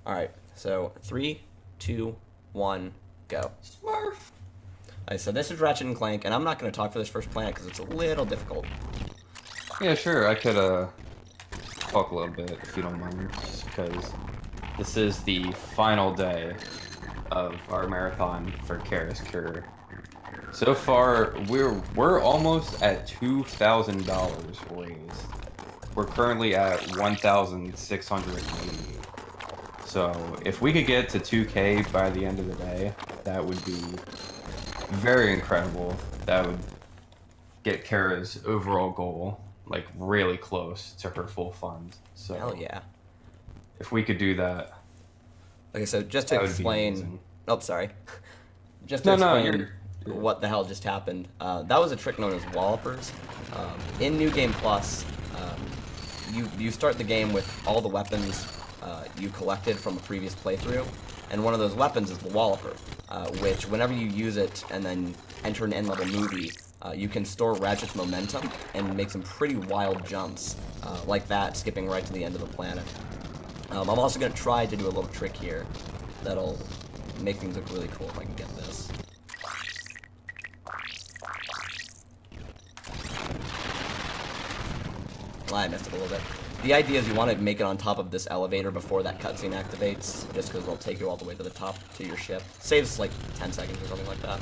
Alright, so 3, 2, 1, go. Smurf. Alright, so this is Ratchet and Clank, and I'm not going to talk for this first planet because it's a little difficult. Yeah, sure. I could talk a little bit if you don't mind, just because this is the final day of our marathon for Karis Cure. So far, we're almost at $2,000 raised. We're currently at 1,680. So if we could get to 2K by the end of the day, that would be very incredible. That would get Kara's overall goal like really close to her full funds. So Hell yeah. if we could do that, Okay, so just to that would be explain... amazing. Oh, sorry. Just to No, explain you're what the hell just happened. That was a trick known as wallopers. In New Game Plus, you start the game with all the weapons you collected from a previous playthrough, and one of those weapons is the walloper, which whenever you use it and then enter an end-level movie, you can store Ratchet's momentum and make some pretty wild jumps, like that, skipping right to the end of the planet. I'm also going to try to do a little trick here that'll make things look really cool if I can get this. I missed it a little bit. The idea is you want to make it on top of this elevator before that cutscene activates, just because it'll take you all the way to the top to your ship. Saves like 10 seconds or something like that.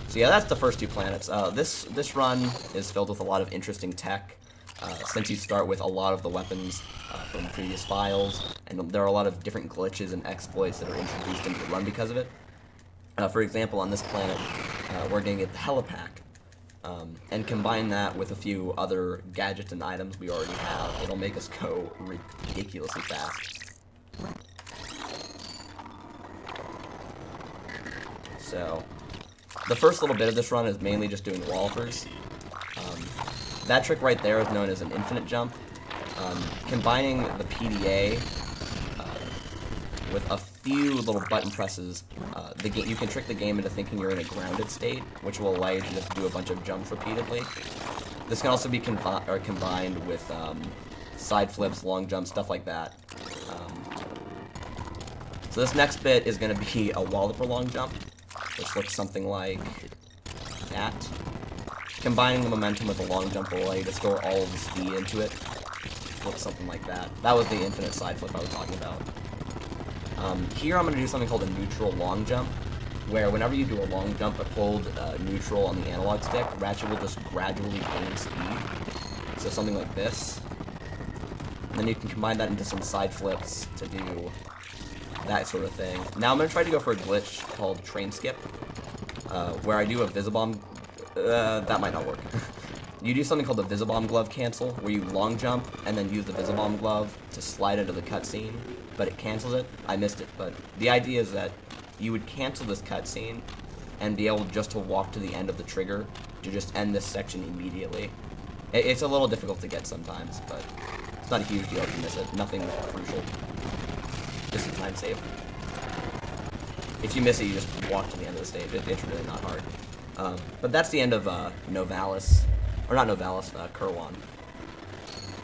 So yeah, that's the first two planets. This run is filled with a lot of interesting tech, since you start with a lot of the weapons from previous files, and there are a lot of different glitches and exploits that are introduced into the run because of it. For example, on this planet, we're going to get the helipack. And combine that with a few other gadgets and items we already have, it'll make us go ridiculously fast. So, the first little bit of this run is mainly just doing wallopers. That trick right there is known as an infinite jump. Combining the PDA with a few little button presses, you can trick the game into thinking you're in a grounded state, which will allow you to just do a bunch of jumps repeatedly. This can also be combined with side flips, long jumps, stuff like that. So this next bit is going to be a walloper long jump, which looks something like that. Combining the momentum with a long jump will allow you to store all of the speed into it. Looks something like that. That was the infinite side flip I was talking about. Here I'm going to do something called a neutral long jump, where whenever you do a long jump but hold neutral on the analog stick, Ratchet will just gradually gain speed. So something like this. And then you can combine that into some side flips to do that sort of thing. Now I'm going to try to go for a glitch called train skip, where I do a Visibomb. That might not work. You do something called the Visibomb glove cancel, where you long jump and then use the Visibomb glove to slide into the cutscene, but it cancels it. I missed it, but the idea is that you would cancel this cutscene and be able just to walk to the end of the trigger to just end this section immediately. It's a little difficult to get sometimes, but it's not a huge deal if you miss it. Nothing crucial. Just a time save. If you miss it, you just walk to the end of the stage. It's really not hard. But that's the end of Novalis. Or not Novalis, Kerwan.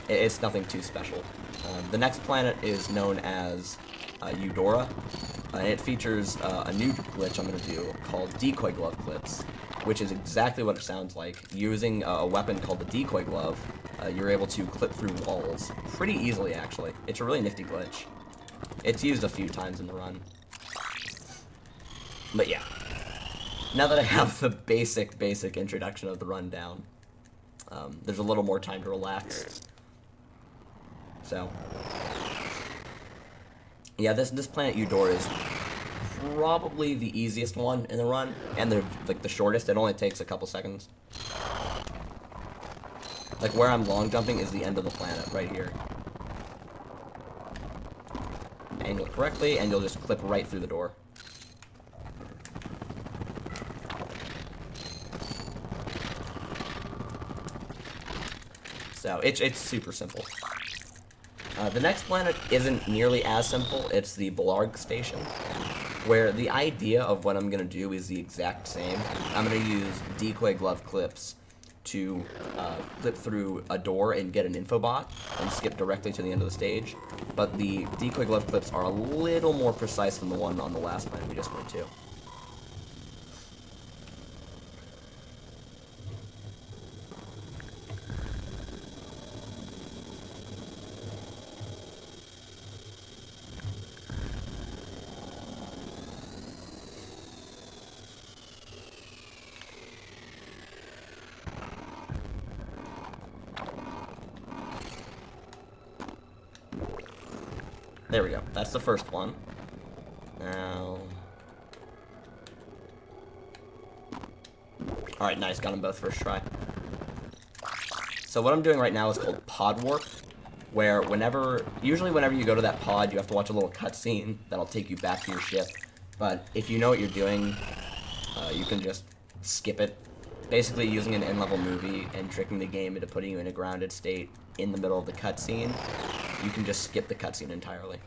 It's nothing too special. The next planet is known as Eudora, and it features a new glitch I'm going to do called Decoy Glove Clips, which is exactly what it sounds like. Using a weapon called the Decoy Glove, you're able to clip through walls pretty easily, actually. It's a really nifty glitch. It's used a few times in the run. But yeah, now that I have the basic introduction of the run down, there's a little more time to relax. So, yeah, this planet Eudora is probably the easiest one in the run, and the shortest. It only takes a couple seconds. Like where I'm long jumping is the end of the planet right here. Angle it correctly, and you'll just clip right through the door. So it's super simple. The next planet isn't nearly as simple. It's the Belarg Station, where the idea of what I'm going to do is the exact same. I'm going to use decoy glove clips to flip through a door and get an info bot and skip directly to the end of the stage. But the decoy glove clips are a little more precise than the one on the last planet we just went to. There we go. That's the first one. Now... Alright, nice. Got them both first try. So what I'm doing right now is called pod warp, where usually whenever you go to that pod, you have to watch a little cutscene that'll take you back to your ship. But if you know what you're doing, you can just skip it. Basically using an in-level movie and tricking the game into putting you in a grounded state in the middle of the cutscene, you can just skip the cutscene entirely.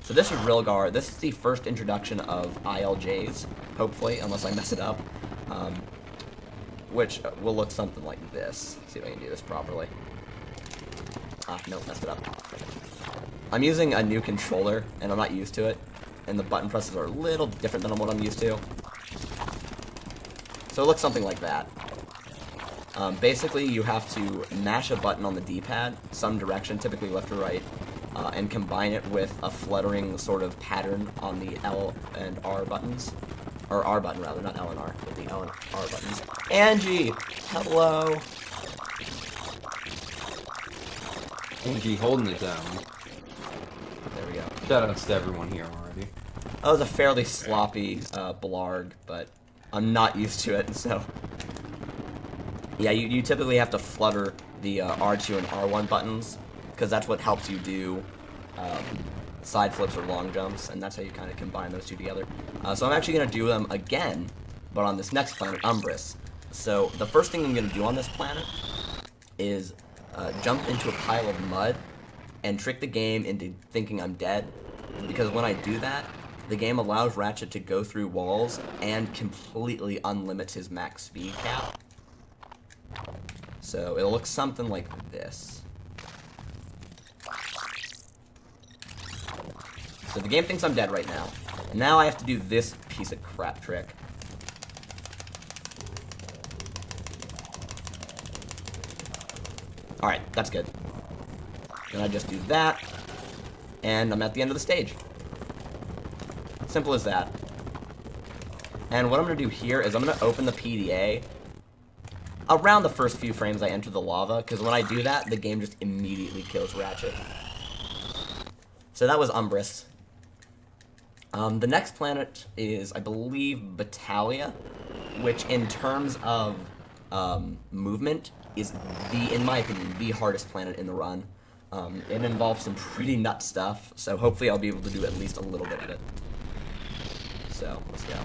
So this is Rilgar. This is the first introduction of ILJs, hopefully, unless I mess it up, which will look something like this. Let's see if I can do this properly. Ah, no, messed it up. I'm using a new controller, and I'm not used to it, and the button presses are a little different than what I'm used to. So it looks something like that. Basically, you have to mash a button on the D-pad, some direction, typically left or right, and combine it with a fluttering sort of pattern on the L and R buttons. Or R button, rather, not L and R, but the L and R buttons. Angie! Hello! Angie holding it down. There we go. Shoutouts to everyone here already. That was a fairly sloppy blarg, but I'm not used to it, so... Yeah, you typically have to flutter the R2 and R1 buttons, because that's what helps you do side flips or long jumps, and that's how you kind of combine those two together. So I'm actually going to do them again, but on this next planet, Umbris. So the first thing I'm going to do on this planet is jump into a pile of mud and trick the game into thinking I'm dead, because when I do that, the game allows Ratchet to go through walls and completely unlimits his max speed cap. So it'll look something like this. So the game thinks I'm dead right now. And now I have to do this piece of crap trick. Alright, that's good. Then I just do that, and I'm at the end of the stage. Simple as that. And what I'm going to do here is I'm going to open the PDA around the first few frames I enter the lava, because when I do that, the game just immediately kills Ratchet. So that was Umbris. The next planet is, I believe, Battalia, which in terms of movement is in my opinion, the hardest planet in the run. It involves some pretty nut stuff, so hopefully I'll be able to do at least a little bit of it. So, let's go.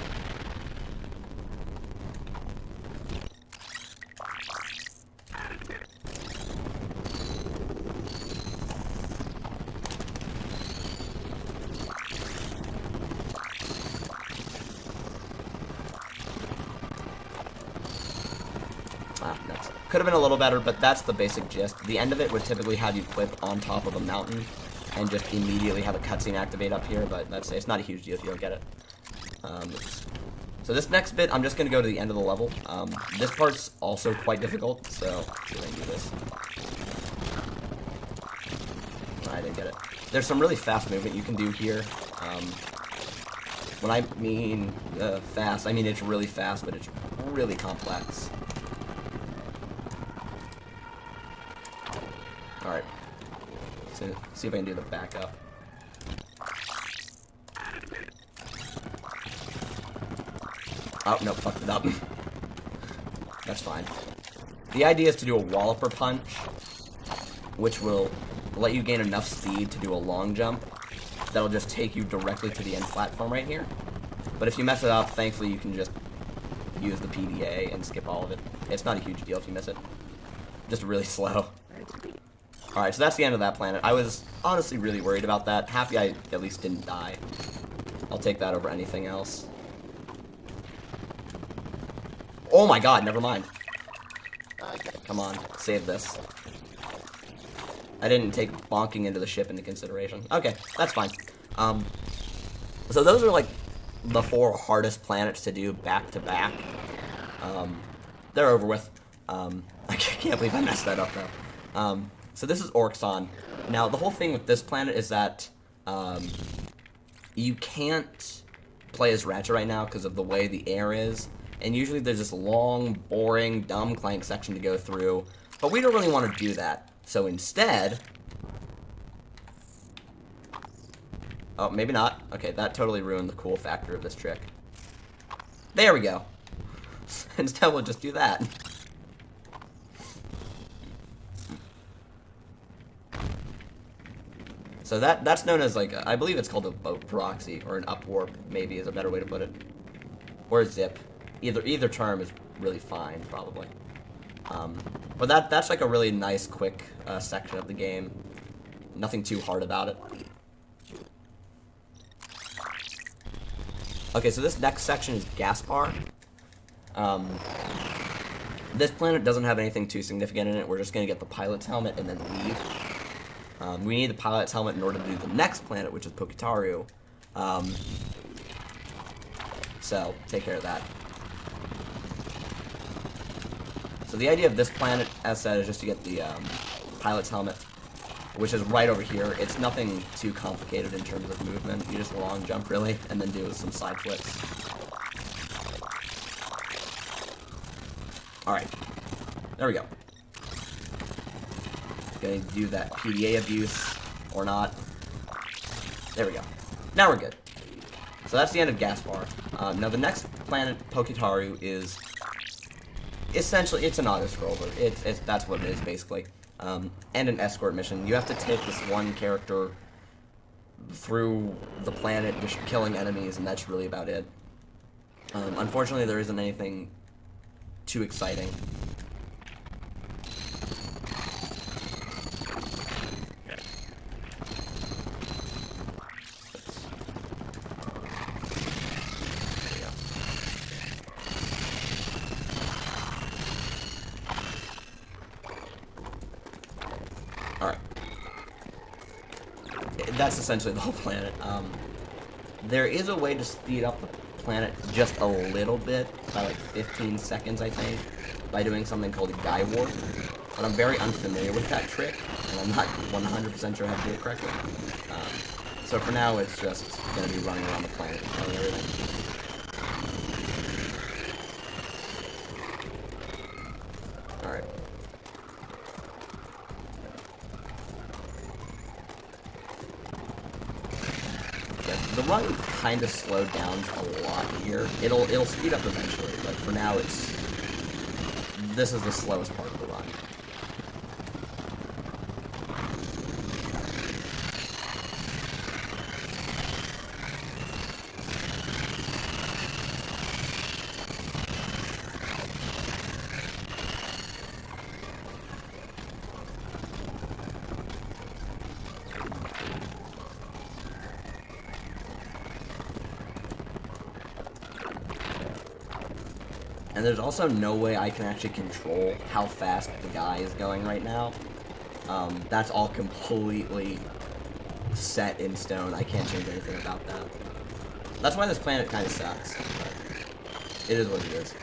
Could have been a little better, but that's the basic gist. The end of it would typically have you clip on top of a mountain and just immediately have a cutscene activate up here, but it's not a huge deal if you don't get it. So this next bit, I'm just going to go to the end of the level. This part's also quite difficult, so let's see if I can do this. I didn't get it. There's some really fast movement you can do here. When I mean fast, I mean it's really fast, but it's really complex. Alright. See if I can do the backup. Oh, no, fucked it up. That's fine. The idea is to do a walloper punch, which will let you gain enough speed to do a long jump that'll just take you directly to the end platform right here. But if you mess it up, thankfully you can just use the PDA and skip all of it. It's not a huge deal if you miss it. Just really slow. Alright, so that's the end of that planet. I was honestly really worried about that. Happy I at least didn't die. I'll take that over anything else. Oh my god, never mind. Come on, save this. I didn't take bonking into the ship into consideration. Okay, that's fine. So those are like the 4 hardest planets to do back to back. They're over with. I can't believe I messed that up though. So this is Orxon. Now the whole thing with this planet is that you can't play as Ratchet right now because of the way the air is. And usually there's this long, boring, dumb Clank section to go through. But we don't really want to do that. So instead... Oh, maybe not. Okay, that totally ruined the cool factor of this trick. There we go. Instead we'll just do that. So that's known as like, I believe it's called a boat proxy, or an upwarp, maybe is a better way to put it. Or zip. Either term is really fine, probably. But that's like a really nice, quick section of the game. Nothing too hard about it. Okay, so this next section is Gaspar. This planet doesn't have anything too significant in it. We're just going to get the pilot's helmet and then leave. We need the pilot's helmet in order to do the next planet, which is Pokitaru. So, take care of that. So the idea of this planet, as said, is just to get the pilot's helmet, which is right over here. It's nothing too complicated in terms of movement. You just long jump, really, and then do some side flips. Alright. There we go. Gonna do that PDA abuse, or not. There we go. Now we're good. So that's the end of Gaspar. Now the next planet, Pokitaru, is... essentially, it's an auto-scroller. That's what it is, basically. And an escort mission. You have to take this one character through the planet, just killing enemies, and that's really about it. Unfortunately, there isn't anything too exciting. Alright. That's essentially the whole planet. There is a way to speed up the planet just a little bit, by like 15 seconds, I think, by doing something called a guy warp. But I'm very unfamiliar with that trick, and I'm not 100% sure how to do it correctly. So for now, it's just going to be running around the planet and killing everything. Alright. The run kind of slowed down a lot here. It'll speed up eventually, but for now this is the slowest part of the run. And there's also no way I can actually control how fast the guy is going right now. That's all completely set in stone. I can't change anything about that. That's why this planet kind of sucks. But it is what it is.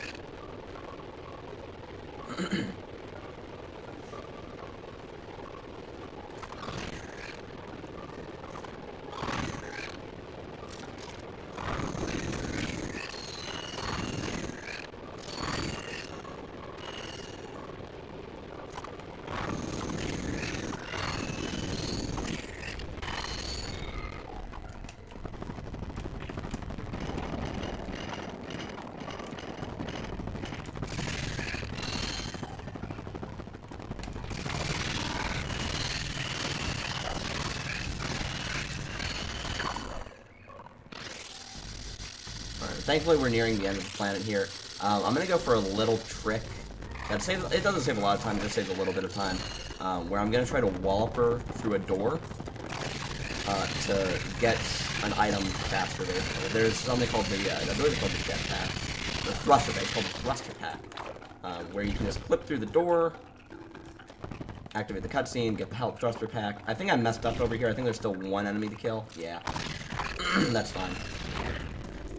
Thankfully, we're nearing the end of the planet here. I'm gonna go for a little trick. It doesn't save a lot of time, it just saves a little bit of time. Where I'm gonna try to wallop her through a door to get an item faster, basically. There's something called the, I believe it's called the jetpack. the thruster pack. It's called the thruster pack, where you can just clip through the door, activate the cutscene, get the health thruster pack. I think I messed up over here. I think there's still one enemy to kill. Yeah, that's fine.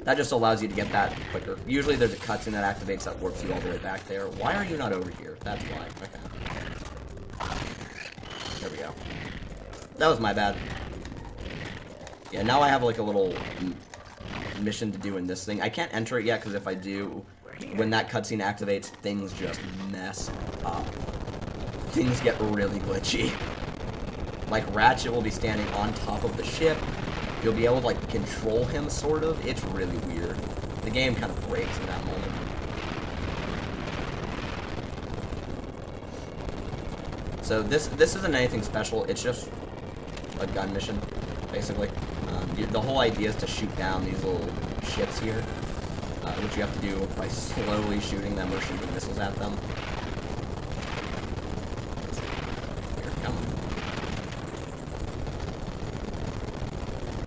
That just allows you to get that quicker. Usually there's a cutscene that activates that warps you all the way back there. Why are you not over here? That's why. Okay. There we go. That was my bad. Yeah, now I have like a little mission to do in this thing. I can't enter it yet because if I do, when that cutscene activates, things just mess up. Things get really glitchy. Like Ratchet will be standing on top of the ship. You'll be able to like control him, sort of. It's really weird. The game kind of breaks in that moment. So this isn't anything special. It's just a gun mission, basically. The whole idea is to shoot down these little ships here, which you have to do by slowly shooting them or shooting missiles at them. Here, come on.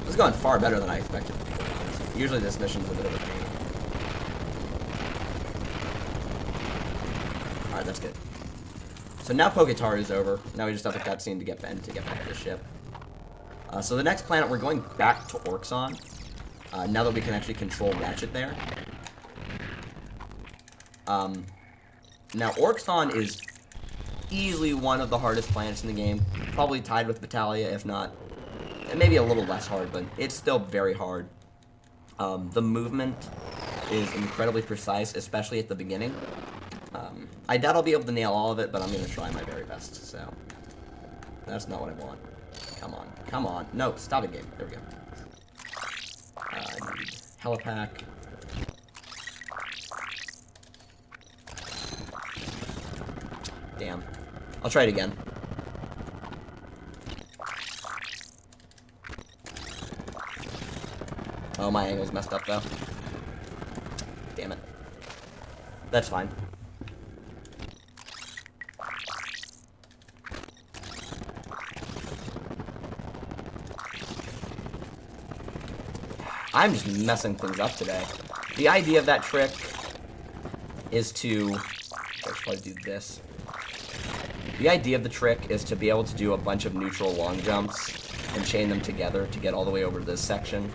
This is going far better than I expected. Usually this mission's a bit of a pain. Alright, that's good. So now Poketar is over. Now we just have a cutscene to get Ben to get back to the ship. So the next planet, we're going back to Orxon. Now that we can actually control Ratchet there. Now Orxon is easily one of the hardest planets in the game. Probably tied with Battalia, if not, maybe a little less hard, but it's still very hard. The movement is incredibly precise, especially at the beginning. I doubt I'll be able to nail all of it, but I'm going to try my very best, so. That's not what I want. Come on. Come on. No, stop it, game. There we go. I need helipack. Damn. I'll try it again. Oh, my angle's messed up, though. Damn it. That's fine. I'm just messing things up today. The idea of that trick is to... I should probably do this. The idea of the trick is to be able to do a bunch of neutral long jumps and chain them together to get all the way over to this section.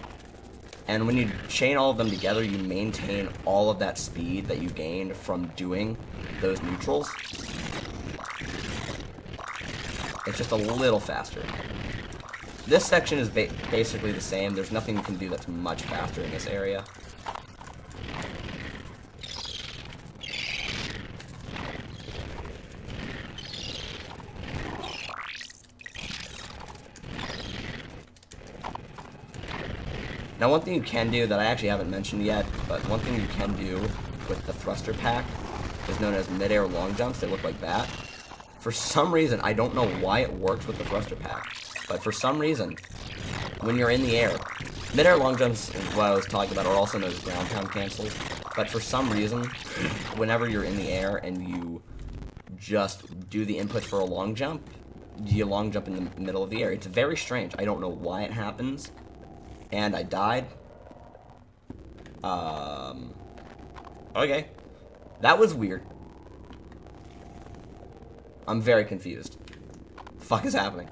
And when you chain all of them together, you maintain all of that speed that you gained from doing those neutrals. It's just a little faster. This section is basically the same. There's nothing you can do that's much faster in this area. Now, one thing you can do that I actually haven't mentioned yet, but one thing you can do with the thruster pack is known as mid-air long jumps. They look like that. For some reason, I don't know why it works with the thruster pack, but for some reason, when you're in the air, mid-air long jumps, what I was talking about, are also known as ground pound cancels, but for some reason, whenever you're in the air and you just do the input for a long jump, you long jump in the middle of the air. It's very strange. I don't know why it happens, and I died. Okay. That was weird. I'm very confused. The fuck is happening?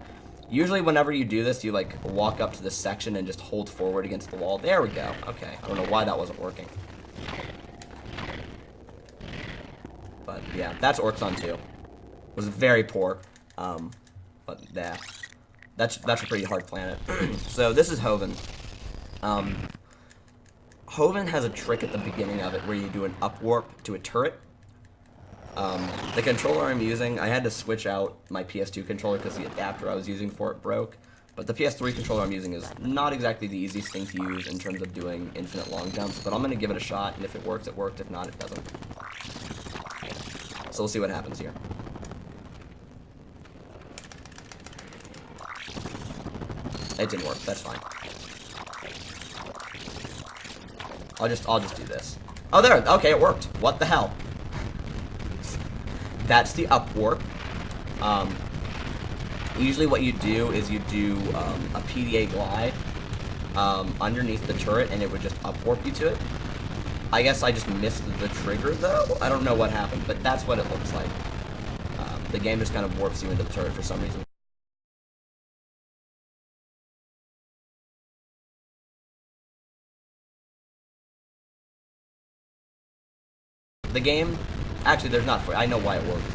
Usually whenever you do this, you like walk up to this section and just hold forward against the wall. There we go. Okay. I don't know why that wasn't working. But yeah, that's Orxon 2. It was very poor. But yeah. That's a pretty hard planet. So this is Hoven. Hoven has a trick at the beginning of it where you do an upwarp to a turret. The controller I'm using, I had to switch out my PS2 controller because the adapter I was using for it broke. But the PS3 controller I'm using is not exactly the easiest thing to use in terms of doing infinite long jumps, but I'm going to give it a shot, and if it works, it worked. If not, it doesn't. So we'll see what happens here. It didn't work. That's fine. I'll just do this. Oh, there. Okay, it worked. What the hell? That's the upwarp. Usually what you do is you do a PDA glide underneath the turret, and it would just upwarp you to it. I guess I just missed the trigger, though. I don't know what happened, but that's what it looks like. The game just kind of warps you into the turret for some reason. The game, actually, there's not. I know why it worked.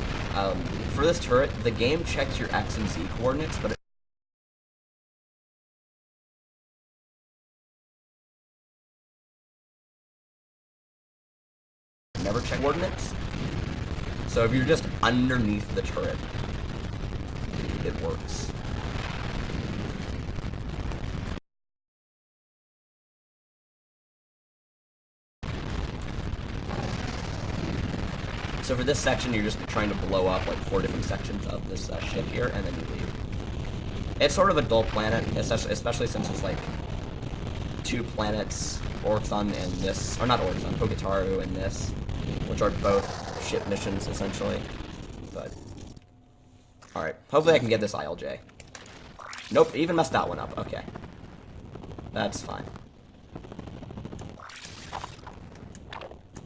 For this turret, the game checks your X and Z coordinates, but it never check coordinates. So if you're just underneath the turret, it works. So for this section, you're just trying to blow up like 4 different sections of this ship here, and then you leave. It's sort of a dull planet, especially since it's like 2 planets, Orxon and this, or not Orxon, Pogataru and this, which are both ship missions essentially. But alright, hopefully I can get this ILJ. Nope, even messed that one up. Okay, that's fine.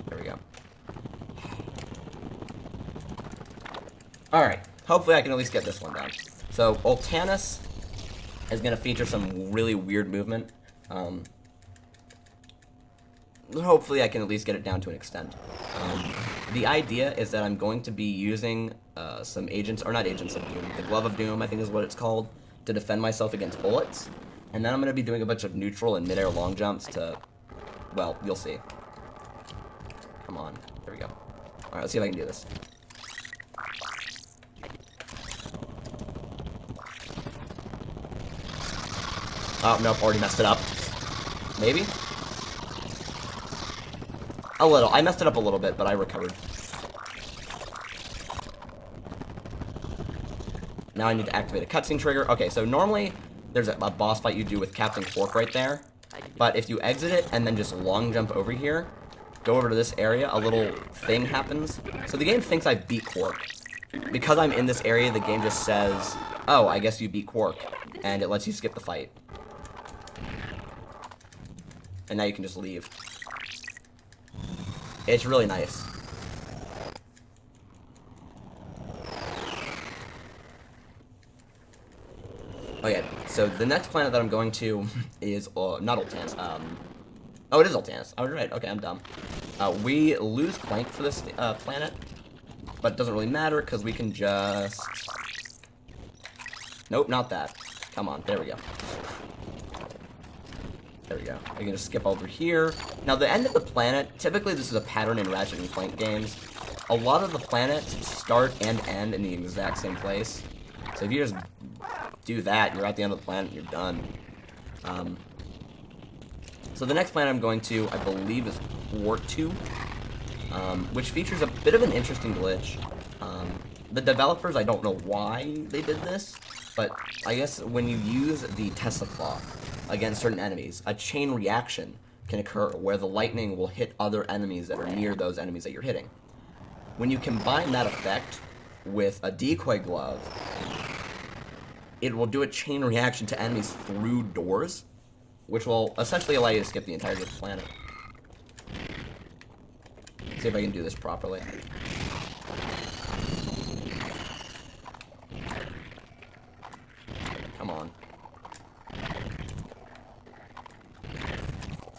There we go. Alright, hopefully I can at least get this one done. So, Ultanis is going to feature some really weird movement. Hopefully I can at least get it down to an extent. The idea is that I'm going to be using some agents, or not agents of doom, the Glove of Doom I think is what it's called, to defend myself against bullets. And then I'm going to be doing a bunch of neutral and mid-air long jumps to, well, you'll see. Come on, there we go. Alright, let's see if I can do this. Oh, nope, already messed it up. Maybe? A little. I messed it up a little bit, but I recovered. Now I need to activate a cutscene trigger. Okay, so normally there's a boss fight you do with Captain Quark right there. But if you exit it and then just long jump over here, go over to this area, a little thing happens. So the game thinks I beat Quark. Because I'm in this area, the game just says, oh, I guess you beat Quark. And it lets you skip the fight. And now you can just leave. It's really nice. Okay, so the next planet that I'm going to is, not Ultanis, oh, it is Ultanis. I was right, okay, I'm dumb. We lose Clank for this planet, but it doesn't really matter, because we can just... Nope, not that. Come on, there we go. There we go. I can just skip over here. Now, the end of the planet, typically this is a pattern in Ratchet and Clank games. A lot of the planets start and end in the exact same place. So if you just do that, you're at the end of the planet and you're done. So the next planet I'm going to, I believe, is Port 2, which features a bit of an interesting glitch. The developers, I don't know why they did this, but I guess when you use the Tesla Claw against certain enemies, a chain reaction can occur where the lightning will hit other enemies that are near those enemies that you're hitting. When you combine that effect with a decoy glove, it will do a chain reaction to enemies through doors, which will essentially allow you to skip the entirety of the planet. See if I can do this properly. Come on.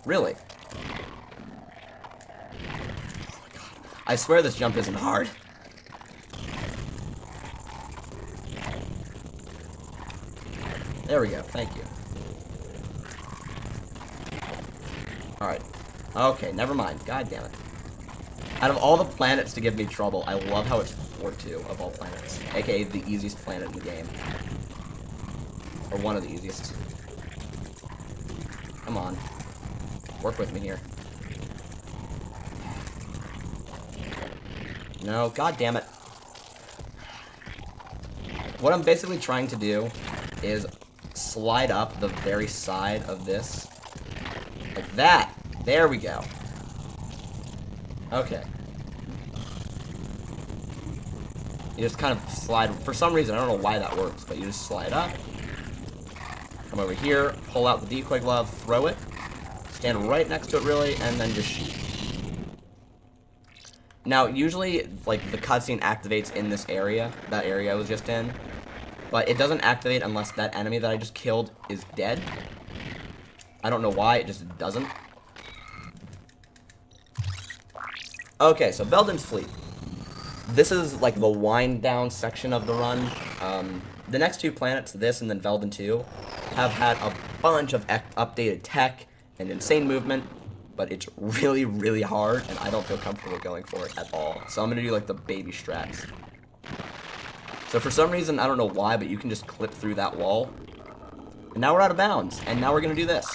Really? Oh my god. I swear this jump isn't hard. There we go, thank you. Alright. Okay, never mind. God damn it. Out of all the planets to give me trouble, I love how it's Port 2 of all planets. AKA the easiest planet in the game. Or one of the easiest. Come on. Work with me here. No, god damn it. What I'm basically trying to do is slide up the very side of this. Like that. There we go. Okay. You just kind of slide, for some reason, I don't know why that works, but you just slide up. Come over here, pull out the decoy glove, throw it. Stand right next to it, really, and then just shoot. Now, usually, like, the cutscene activates in this area, that area I was just in, but it doesn't activate unless that enemy that I just killed is dead. I don't know why, it just doesn't. Okay, so Belden's Fleet. This is, like, the wind-down section of the run. The next two planets, this and then Velden 2, have had a bunch of updated tech and insane movement, but it's really, really hard, and I don't feel comfortable going for it at all. So I'm going to do, like, the baby strats. So for some reason, I don't know why, but you can just clip through that wall. And now we're out of bounds, and now we're going to do this.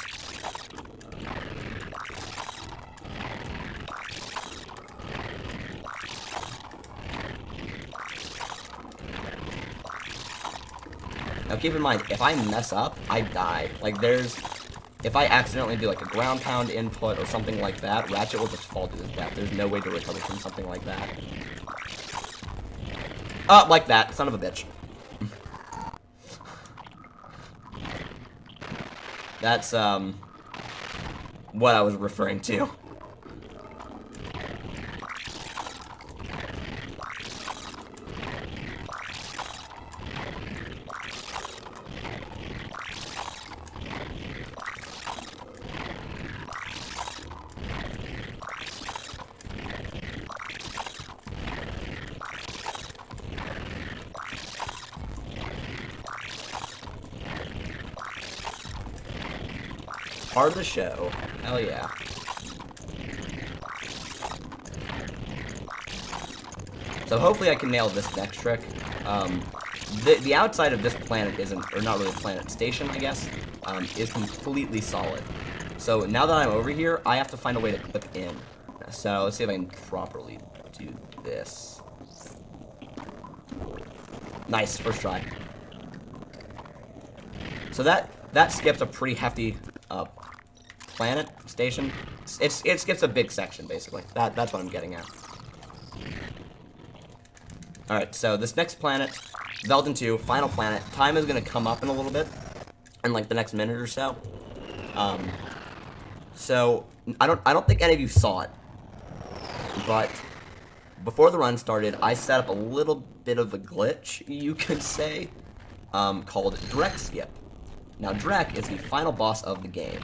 Now keep in mind, if I mess up, I die. Like, if I accidentally do, like, a ground pound input or something like that, Ratchet will just fall to his death. There's no way to recover from something like that. Oh, like that. Son of a bitch. That's, what I was referring to. Part of the show. Hell yeah. So hopefully I can nail this next trick. The outside of this planet isn't, or not really a planet, station, I guess, is completely solid. So now that I'm over here, I have to find a way to clip in. So let's see if I can properly do this. Nice, first try. So that skips a pretty hefty planet station. It skips a big section basically. That's what I'm getting at. All right, so this next planet, Velden 2, final planet. Time is gonna come up in a little bit, in like the next minute or so. So I don't think any of you saw it, but before the run started, I set up a little bit of a glitch, you could say, called Drek Skip. Now Drek is the final boss of the game.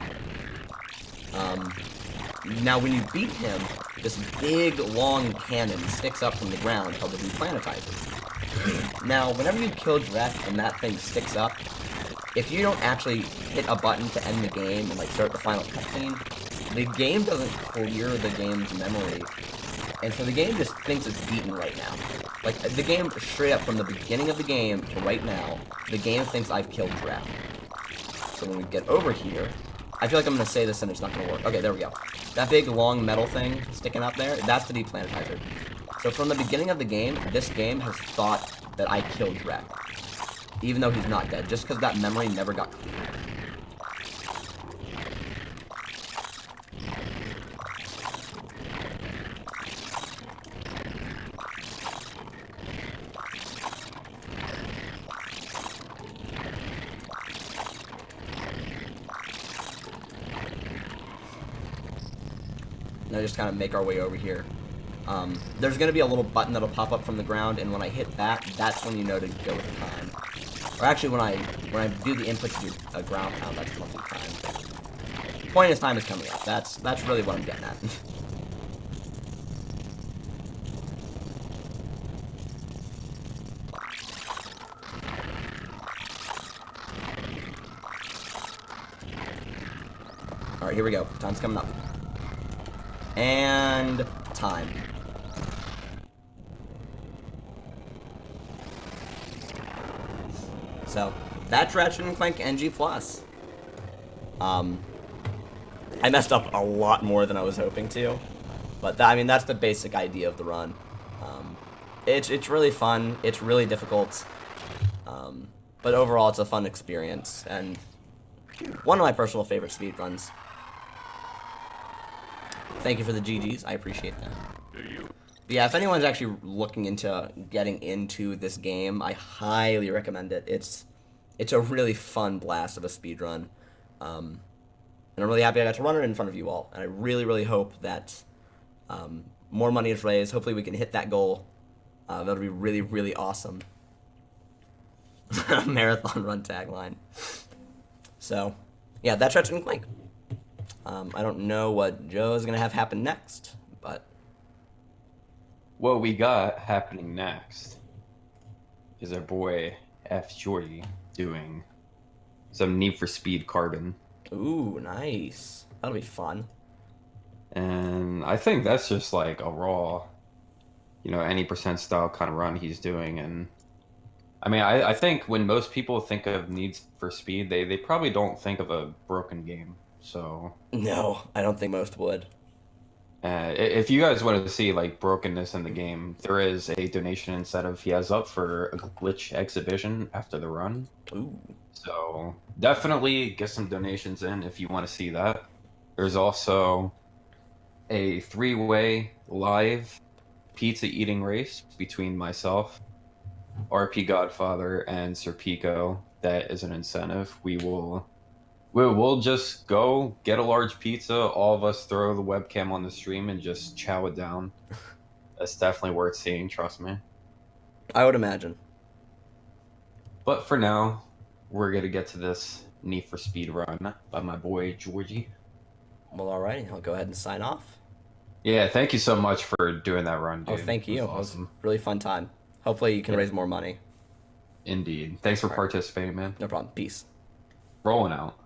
Now when you beat him, this big, long cannon sticks up from the ground called the Deplanetizer. Now, whenever you kill Drek and that thing sticks up, if you don't actually hit a button to end the game and, like, start the final cutscene, the game doesn't clear the game's memory. And so the game just thinks it's beaten right now. Like, the game, straight up from the beginning of the game to right now, the game thinks I've killed Drek. So when we get over here, I feel like I'm going to say this and it's not going to work. Okay, there we go. That big, long metal thing sticking up there, that's the Deplanetizer. So from the beginning of the game, this game has thought that I killed Drek, even though he's not dead, just because that memory never got cleared. Now just kind of make our way over here. There's going to be a little button that'll pop up from the ground, and when I hit that, that's when you know to go with the time. Or actually, when I do the input to do a ground pound, that's when the time. Point is, time is coming up. That's really what I'm getting at. All right, here we go. Time's coming up. And time. So that's Ratchet and Clank NG+. I messed up a lot more than I was hoping to, but I mean that's the basic idea of the run. It's really fun. It's really difficult, but overall it's a fun experience and one of my personal favorite speedruns. Thank you for the GGs. I appreciate that. But yeah, if anyone's actually looking into getting into this game, I highly recommend it. It's a really fun blast of a speedrun. And I'm really happy I got to run it in front of you all. And I really, really hope that more money is raised. Hopefully we can hit that goal. That'll be really, really awesome. Marathon run tagline. So, yeah, that's Ratchet and Clank. I don't know what Joe's gonna have happen next, but What we got happening next is our boy F. Jordy doing some Need for Speed Carbon. ooh, nice. That'll be fun. And I think that's just like a raw, any percent style kind of run he's doing. And I mean, I think when most people think of Need for Speed, they probably don't think of a broken game. So No, I don't think most would. if you guys want to see like brokenness in the game, there is a donation incentive he has up for a glitch exhibition after the run. Ooh. So definitely get some donations in if you want to see that. There's also a 3-way live pizza eating race between myself, RP Godfather, and Sir Pico. That is an incentive. We'll just go get a large pizza. All of us throw the webcam on the stream and just chow it down. That's definitely worth seeing, trust me. I would imagine. But for now, we're gonna get to this Need for Speed run by my boy Georgie. Well, alrighty, I'll go ahead and sign off. Yeah, thank you so much for doing that run, dude. Oh, thank you. It It was was awesome. a really fun time. Hopefully you can raise more money. Indeed. Thanks for All right. participating, man. No problem. Peace. Rolling out.